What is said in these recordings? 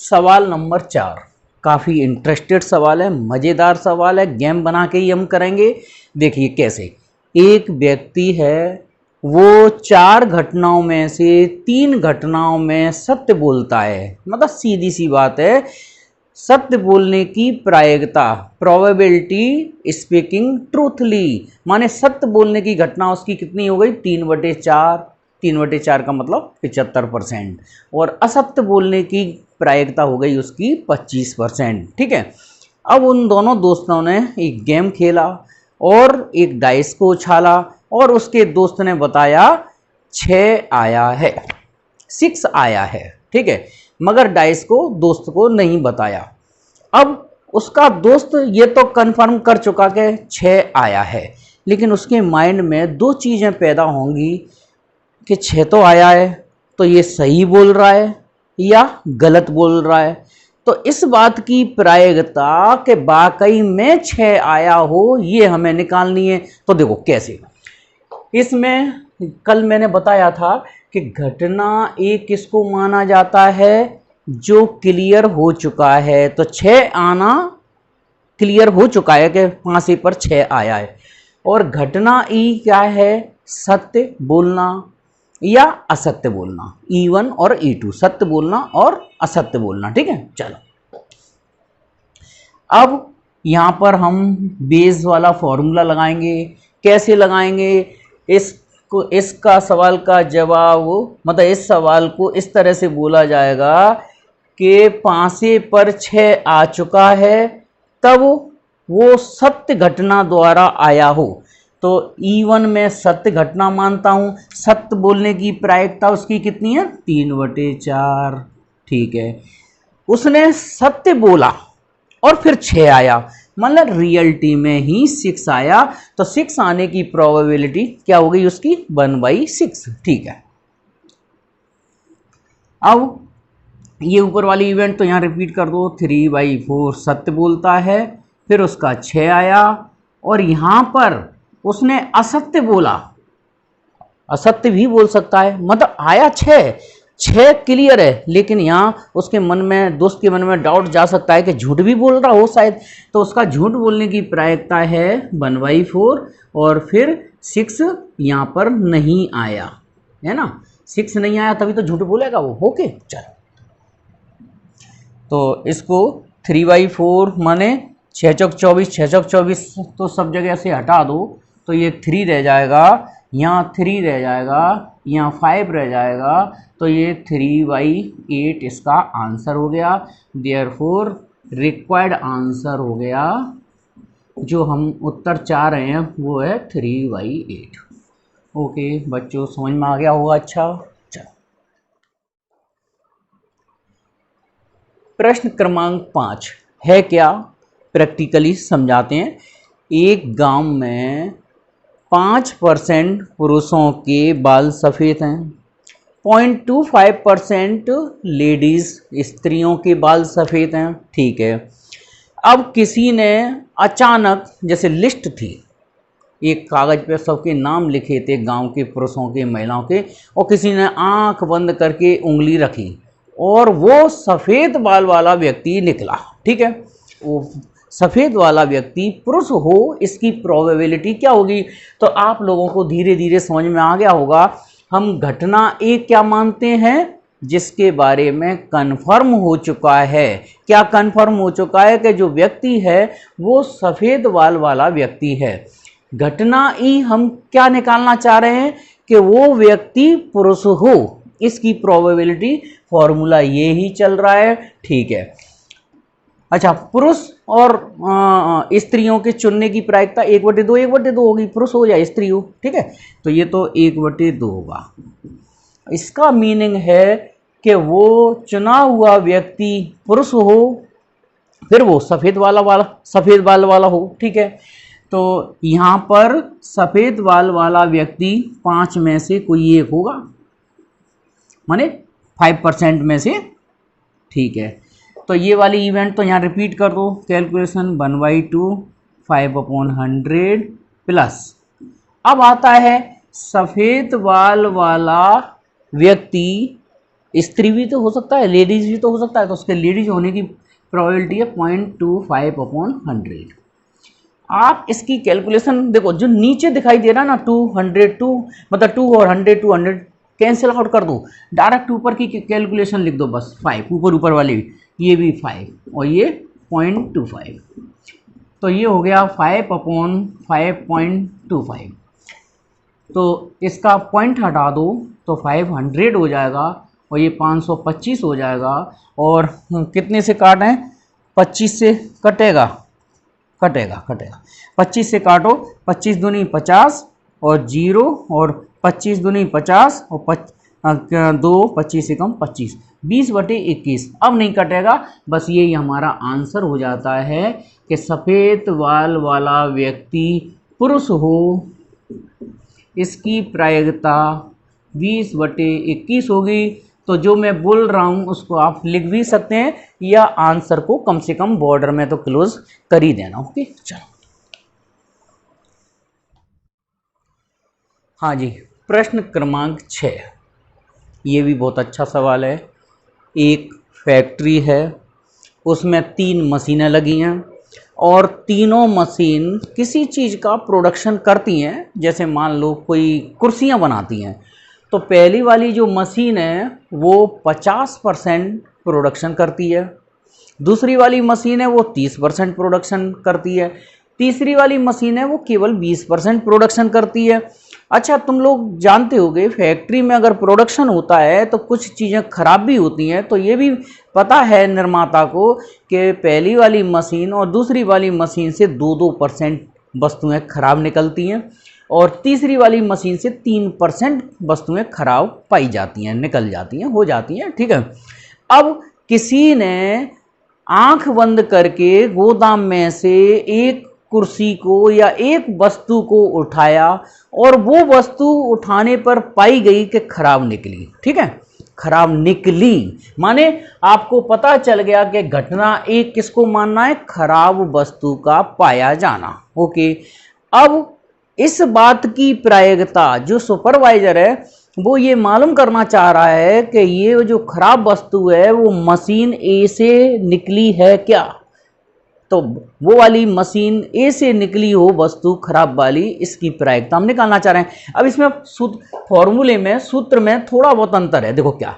सवाल नंबर 4 काफ़ी इंटरेस्टेड सवाल है, मज़ेदार सवाल है, गेम बना के ही हम करेंगे। देखिए कैसे, एक व्यक्ति है, वो 4 घटनाओं में से 3 घटनाओं में सत्य बोलता है। मतलब सीधी सी बात है, सत्य बोलने की प्रायिकता, प्रोबेबिलिटी स्पीकिंग ट्रूथली, माने सत्य बोलने की घटना उसकी कितनी हो गई, 3/4। 3/4 का मतलब 75%। और असत्य बोलने की प्रायिकता हो गई उसकी 25%। ठीक है। अब उन दोनों दोस्तों ने एक गेम खेला और एक डाइस को उछाला और उसके दोस्त ने बताया 6 आया है, 6 आया है। ठीक है, मगर डाइस को दोस्त को नहीं बताया। अब उसका दोस्त ये तो कंफर्म कर चुका कि 6 आया है, लेकिन उसके माइंड में 2 चीज़ें पैदा होंगी कि 6 तो आया है, तो ये सही बोल रहा है या गलत बोल रहा है। तो इस बात की प्रायिकता कि वाकई में 6 आया हो, ये हमें निकालनी है। तो देखो कैसे, इसमें कल मैंने बताया था कि घटना एक किसको माना जाता है, जो क्लियर हो चुका है। तो 6 आना क्लियर हो चुका है कि फांसी पर 6 आया है। और घटना ई क्या है, सत्य बोलना या असत्य बोलना। E1 और E2, सत्य बोलना और असत्य बोलना। ठीक है, चलो अब यहां पर हम बेस वाला फॉर्मूला लगाएंगे। कैसे लगाएंगे, इसका सवाल का जवाब, मतलब इस सवाल को इस तरह से बोला जाएगा कि फांसी पर 6 आ चुका है, तब वो सत्य घटना द्वारा आया हो। तो E1 में सत्य घटना मानता हूं, सत्य बोलने की प्रायिकता उसकी कितनी है, 3/4। ठीक है, उसने सत्य बोला और फिर 6 आया, मतलब रियलिटी में ही 6 आया। तो 6 आने की प्रोबेबिलिटी क्या हो गई उसकी, 1/6। ठीक है, अब ये ऊपर वाली इवेंट तो यहाँ रिपीट कर दो। 3/4 सत्य बोलता है, फिर उसका 6 आया, और यहाँ पर उसने असत्य बोला। असत्य भी बोल सकता है, मतलब आया 6 क्लियर है, लेकिन यहाँ उसके मन में, दोस्त के मन में डाउट जा सकता है कि झूठ भी बोल रहा हो शायद। तो उसका झूठ बोलने की प्रायिकता है 1/4, और फिर 6 यहाँ पर नहीं आया, है ना। 6 नहीं आया तभी तो झूठ बोलेगा वो। ओके, चलो तो इसको 3/4 माने 6 चौक 24, 6 चौक 24 तो सब जगह से हटा दो, तो ये 3 रह जाएगा, यहाँ 3 रह जाएगा, यहाँ 5 रह जाएगा। तो ये 3/8 इसका आंसर हो गया। देयरफॉर रिक्वायर्ड आंसर हो गया, जो हम उत्तर चाह रहे हैं वो है 3/8। ओके बच्चों, समझ में आ गया होगा। अच्छा, प्रश्न क्रमांक 5 है क्या, प्रैक्टिकली समझाते हैं। एक गांव में 5% पुरुषों के बाल सफ़ेद हैं, 0.25% लेडीज़ स्त्रियों के बाल सफ़ेद हैं। ठीक है, अब किसी ने अचानक, जैसे लिस्ट थी, एक कागज़ पे सबके नाम लिखे थे, गांव के पुरुषों के, महिलाओं के, और किसी ने आंख बंद करके उंगली रखी और वो सफ़ेद बाल वाला व्यक्ति निकला। ठीक है, वो सफ़ेद वाला व्यक्ति पुरुष हो, इसकी प्रोबेबिलिटी क्या होगी। तो आप लोगों को धीरे धीरे समझ में आ गया होगा। हम घटना एक क्या मानते हैं, जिसके बारे में कंफर्म हो चुका है। क्या कंफर्म हो चुका है कि जो व्यक्ति है वो सफ़ेद बाल वाला व्यक्ति है। घटना ई हम क्या निकालना चाह रहे हैं कि वो व्यक्ति पुरुष हो, इसकी प्रोबेबिलिटी फॉर्मूला ये ही चल रहा है। ठीक है, अच्छा, पुरुष और स्त्रियों के चुनने की प्रायिकता 1/2, 1/2 होगी, पुरुष हो या स्त्री हो। ठीक है, तो ये तो 1/2 होगा। इसका मीनिंग है कि वो चुना हुआ व्यक्ति पुरुष हो, फिर वो सफ़ेद बाल वाला हो। ठीक है, तो यहाँ पर सफ़ेद बाल वाला व्यक्ति 5 में से कोई एक होगा, माने 5% में से। ठीक है, तो ये वाली इवेंट तो यहाँ रिपीट कर दो। कैलकुलेशन 1/2, 5/100 प्लस, अब आता है सफ़ेद बाल वाला व्यक्ति स्त्री भी तो हो सकता है, लेडीज भी तो हो सकता है, तो उसके लेडीज होने की प्रोबेबिलिटी है 0.25/100। आप इसकी कैलकुलेशन देखो, जो नीचे दिखाई दे रहा है ना 202, मतलब 2 और 100, 200 कैंसिल आउट कर दो, डायरेक्ट ऊपर की कैलकुलेशन लिख दो बस 5, ऊपर वाले ये भी 5 और ये 0.25, तो ये हो गया 5/5.25। तो इसका पॉइंट हटा दो तो 500 हो जाएगा और ये 525 हो जाएगा। और कितने से काटें, 25 से कटेगा, 25 से काटो, 25 दूनी 50 और 0 और 25 दूनी 50 और 2 25 से कम 25, 20/21। अब नहीं कटेगा, बस यही हमारा आंसर हो जाता है कि सफ़ेद बाल वाला व्यक्ति पुरुष हो, इसकी प्रायिकता 20/21 होगी। तो जो मैं बोल रहा हूँ उसको आप लिख भी सकते हैं या आंसर को कम से कम बॉर्डर में तो क्लोज कर ही देना। ओके, चलो। हाँ जी, प्रश्न क्रमांक 6, ये भी बहुत अच्छा सवाल है। एक फैक्ट्री है, उसमें 3 मशीनें लगी हैं और तीनों मशीन किसी चीज़ का प्रोडक्शन करती हैं, जैसे मान लो कोई कुर्सियाँ बनाती हैं। तो पहली वाली जो मशीन है वो 50% प्रोडक्शन करती है, दूसरी वाली मशीन है वो 30% प्रोडक्शन करती है, तीसरी वाली मशीन है वो केवल 20% प्रोडक्शन करती है। अच्छा, तुम लोग जानते होगे फैक्ट्री में अगर प्रोडक्शन होता है तो कुछ चीज़ें खराब भी होती हैं, तो ये भी पता है निर्माता को कि पहली वाली मशीन और दूसरी वाली मशीन से 2% वस्तुएं खराब निकलती हैं और तीसरी वाली मशीन से 3% वस्तुएं खराब पाई जाती हैं, निकल जाती हैं, हो जाती हैं। ठीक है, अब किसी ने आंख बंद करके गोदाम में से एक कुर्सी को या एक वस्तु को उठाया और वो वस्तु उठाने पर पाई गई कि खराब निकली। ठीक है, खराब निकली माने आपको पता चल गया कि घटना एक किसको मानना है, खराब वस्तु का पाया जाना। ओके, अब इस बात की प्रायिकता जो सुपरवाइजर है वो ये मालूम करना चाह रहा है कि ये जो खराब वस्तु है वो मशीन ए से निकली है क्या, तो वो वाली मशीन ए से निकली हो वस्तु खराब वाली, इसकी प्रायिकता हम निकालना चाह रहे हैं। अब इसमें फॉर्मूले में, सूत्र में थोड़ा बहुत अंतर है। देखो क्या,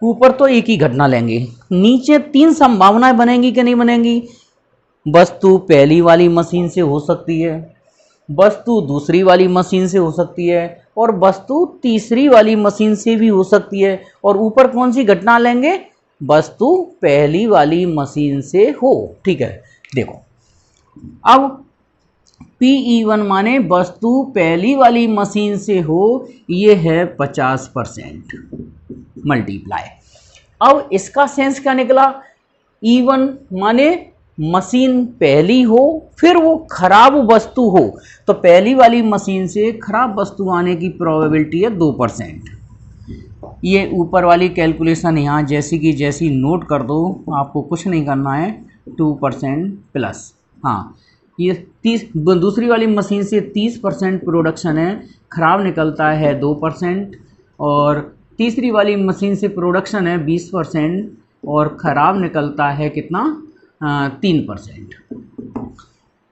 ऊपर तो एक ही घटना लेंगे, नीचे 3 संभावनाएं बनेंगी कि नहीं बनेंगी। वस्तु पहली वाली मशीन से हो सकती है, वस्तु दूसरी वाली मशीन से हो सकती है और वस्तु तीसरी वाली मशीन से भी हो सकती है। और ऊपर कौन सी घटना लेंगे, वस्तु पहली वाली मशीन से हो। ठीक है, देखो अब PE1 माने वस्तु पहली वाली मशीन से हो, ये है 50% मल्टीप्लाई। अब इसका सेंस क्या निकला, E1 माने मशीन पहली हो फिर वो खराब वस्तु हो, तो पहली वाली मशीन से खराब वस्तु आने की प्रोबेबिलिटी है 2%। ये ऊपर वाली कैलकुलेशन यहाँ जैसी की जैसी नोट कर दो, आपको कुछ नहीं करना है, 2% प्लस, हाँ ये 30, दूसरी वाली मशीन से 30% प्रोडक्शन है, खराब निकलता है 2%, और तीसरी वाली मशीन से प्रोडक्शन है 20% और ख़राब निकलता है कितना, 3%।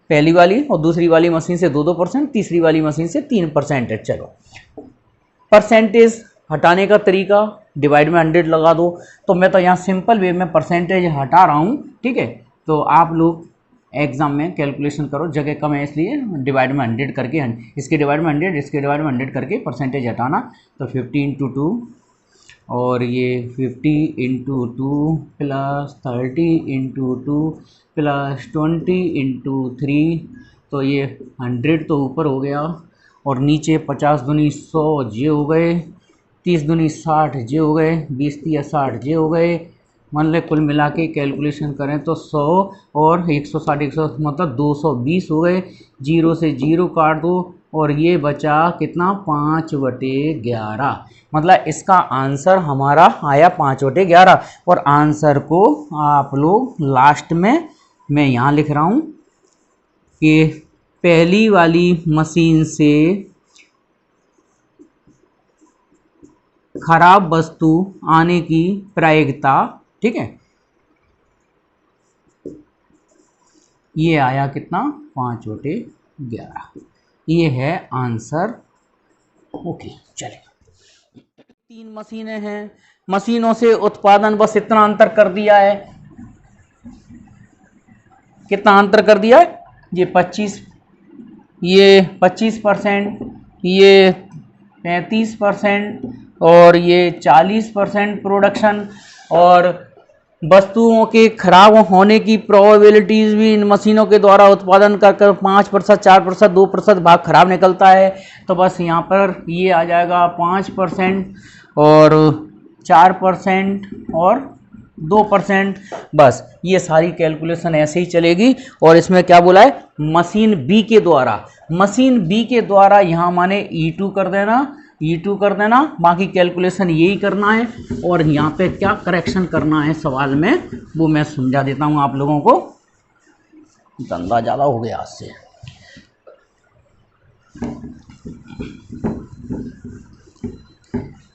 पहली वाली और दूसरी वाली मशीन से 2%, तीसरी वाली मशीन से 3% है। चलो, परसेंटेज हटाने का तरीका, डिवाइड में 100 लगा दो। तो मैं तो यहाँ सिंपल वे में परसेंटेज हटा रहा हूँ। ठीक है, तो आप लोग एग्जाम में कैलकुलेशन करो, जगह कम है इसलिए डिवाइड में 100 करके, इसके डिवाइड में 100, इसके डिवाइड में 100 करके परसेंटेज हटाना। तो 50 × 2 और ये 50 × 2 प्लस 30 × 2 प्लस 20 × 3, तो ये 100 तो ऊपर हो गया और नीचे 50 दूनी 100 जे हो गए, 30 दूनी 60 जे हो गए, 20 × 3 = 60 जे हो गए। मान लें कुल मिला के कैलकुलेशन करें तो 100 और 160 100 मतलब 220 हो गए। 0 से 0 काट दो और ये बचा कितना, 5/11। मतलब इसका आंसर हमारा आया 5/11। और आंसर को आप लोग लास्ट में मैं यहाँ लिख रहा हूँ कि पहली वाली मशीन से खराब वस्तु आने की प्रायिकता, ठीक है, ये आया कितना 5/11, ये है आंसर। ओके चलिए, 3 मशीनें हैं, मशीनों से उत्पादन बस इतना अंतर कर दिया है, कितना अंतर कर दिया है, ये 25%, ये 35% और ये 40% प्रोडक्शन, और वस्तुओं के खराब होने की प्रोबेबिलिटीज भी इन मशीनों के द्वारा उत्पादन कर 5%, 4%, 2% भाग खराब निकलता है। तो बस यहाँ पर ये आ जाएगा 5% और 4% और 2%। बस ये सारी कैलकुलेशन ऐसे ही चलेगी। और इसमें क्या बोला है, मशीन बी के द्वारा यहाँ माने E2 कर देना, बाकी कैलकुलेशन यही करना है। और यहाँ पे क्या करेक्शन करना है सवाल में वो मैं समझा देता हूँ आप लोगों को, धंधा ज़्यादा हो गया आज से।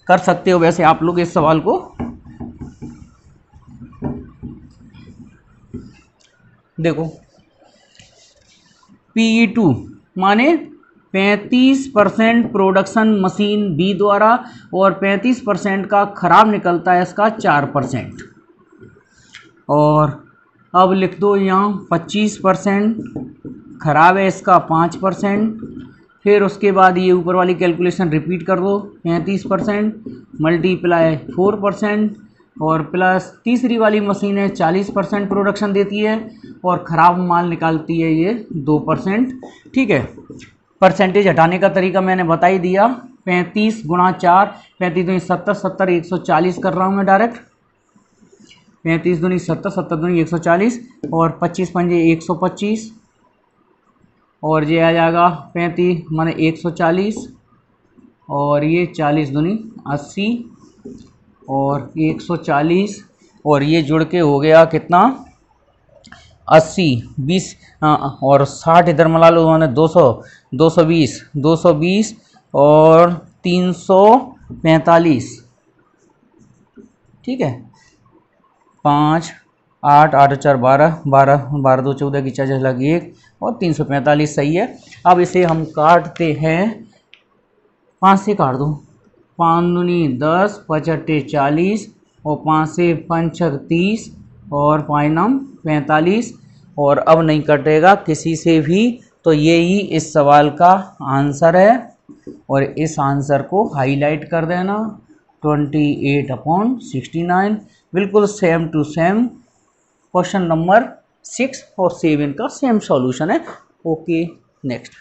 कर सकते हो वैसे आप लोग इस सवाल को। देखो PE2 माने 35% प्रोडक्शन मशीन बी द्वारा और 35% का खराब निकलता है इसका 4%। और अब लिख दो यहाँ 25% खराब है इसका 5%। फिर उसके बाद ये ऊपर वाली कैलकुलेशन रिपीट कर दो, 35% मल्टीप्लाई 4% और प्लस तीसरी वाली मशीन है 40% प्रोडक्शन देती है और ख़राब माल निकालती है ये 2%। ठीक है, परसेंटेज हटाने का तरीका मैंने बता ही दिया। 35 गुणा 4, 35 दूनी 70, 70 140 कर रहा हूँ मैं डायरेक्ट। 35 दूनी 70, 70 दूनी 140 और 25 पंजे 125 और ये आ जाएगा 35 माने 140 और ये 40 दूनी 80 और 140 और ये जुड़ के हो गया कितना 80, 20 और 60 इधर मिला लो मैंने 200, 220, 220 और 345। ठीक है, 5 8 8 4 12 12 12 2 14 की 40 लगी 1 और 345 सही है। अब इसे हम काटते हैं, 5 से काट दो, 5 दूनी 10, 5 अट्ठे 40 और 5 से 5 30 और 5 नम 45 और अब नहीं कटेगा किसी से भी। तो यही इस सवाल का आंसर है और इस आंसर को हाईलाइट कर देना 28/69, बिल्कुल same to same question number 6 और 7 का सेम सॉल्यूशन है। Okay next.